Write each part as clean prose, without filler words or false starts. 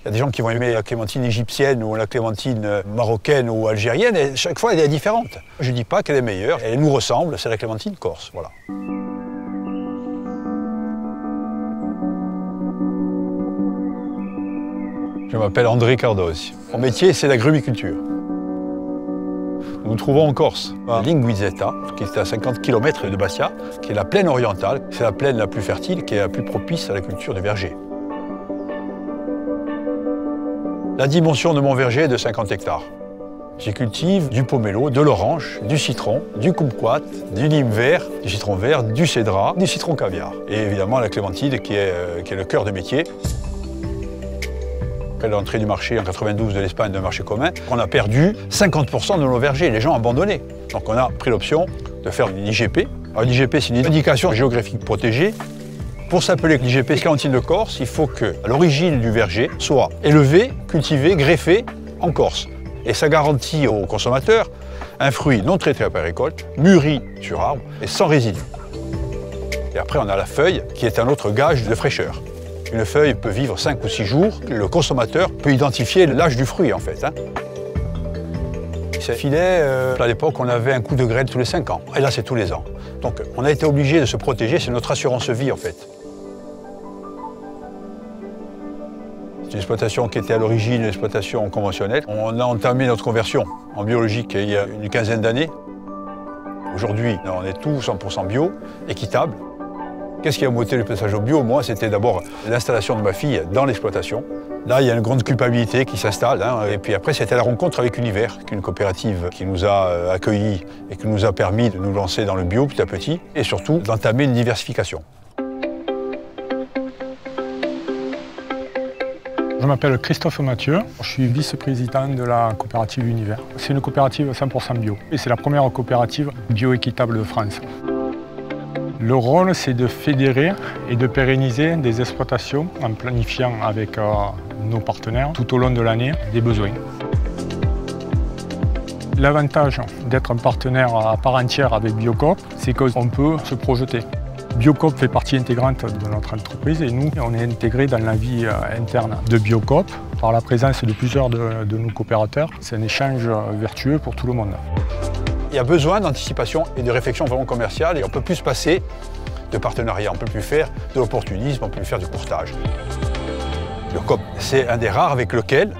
Il y a des gens qui vont aimer la clémentine égyptienne ou la clémentine marocaine ou algérienne, et chaque fois elle est différente. Je ne dis pas qu'elle est meilleure, elle nous ressemble, c'est la clémentine corse, voilà. Je m'appelle André Cardoz. Mon métier, c'est l'agrumiculture. Nous nous trouvons en Corse, à Linguizeta, qui est à 50 km de Bastia, qui est la plaine orientale. C'est la plaine la plus fertile, qui est la plus propice à la culture de verger. La dimension de mon verger est de 50 hectares. J'y cultive du pomelo, de l'orange, du citron, du kumquat, du lime vert, du citron vert, du cédrat, du citron caviar. Et évidemment la clémentine qui est le cœur de métier. Après l'entrée du marché en 92 de l'Espagne d'un marché commun, on a perdu 50% de nos vergers, les gens ont abandonné. Donc on a pris l'option de faire une IGP. Alors l'IGP, c'est une indication géographique protégée. Pour s'appeler l'IGP Clémentine de Corse, il faut que l'origine du verger soit élevée, cultivée, greffée en Corse. Et ça garantit aux consommateurs un fruit non traité après récolte, mûri sur arbre et sans résidus. Et après, on a la feuille qui est un autre gage de fraîcheur. Une feuille peut vivre 5 ou 6 jours. Le consommateur peut identifier l'âge du fruit, en fait. Ces filets, à l'époque, on avait un coup de grêle tous les 5 ans. Et là, c'est tous les ans. Donc, on a été obligé de se protéger. C'est notre assurance vie, en fait. C'est une exploitation qui était à l'origine une exploitation conventionnelle. On a entamé notre conversion en biologique il y a une quinzaine d'années. Aujourd'hui, on est tout 100% bio, équitable. Qu'est-ce qui a motivé le passage au bio? Moi, c'était d'abord l'installation de ma fille dans l'exploitation. Là, il y a une grande culpabilité qui s'installe. Et puis après, c'était la rencontre avec Univers, une coopérative qui nous a accueillis et qui nous a permis de nous lancer dans le bio petit à petit et surtout d'entamer une diversification. Je m'appelle Christophe Mathieu, je suis vice-président de la coopérative Univers. C'est une coopérative 100% bio et c'est la première coopérative bio-équitable de France. Le rôle, c'est de fédérer et de pérenniser des exploitations en planifiant avec nos partenaires tout au long de l'année des besoins. L'avantage d'être un partenaire à part entière avec Biocoop, c'est qu'on peut se projeter. Biocoop fait partie intégrante de notre entreprise et nous, on est intégrés dans la vie interne de Biocoop par la présence de plusieurs de nos coopérateurs. C'est un échange vertueux pour tout le monde. Il y a besoin d'anticipation et de réflexion vraiment commerciale et on ne peut plus se passer de partenariat, on ne peut plus faire de l'opportunisme, on ne peut plus faire du courtage. Biocoop, c'est un des rares avec lequel,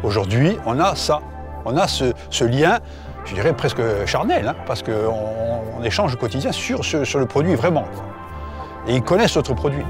aujourd'hui, on a ça. On a ce lien, je dirais presque charnel, parce qu'on échange au quotidien sur le produit vraiment. Et ils connaissent notre produit.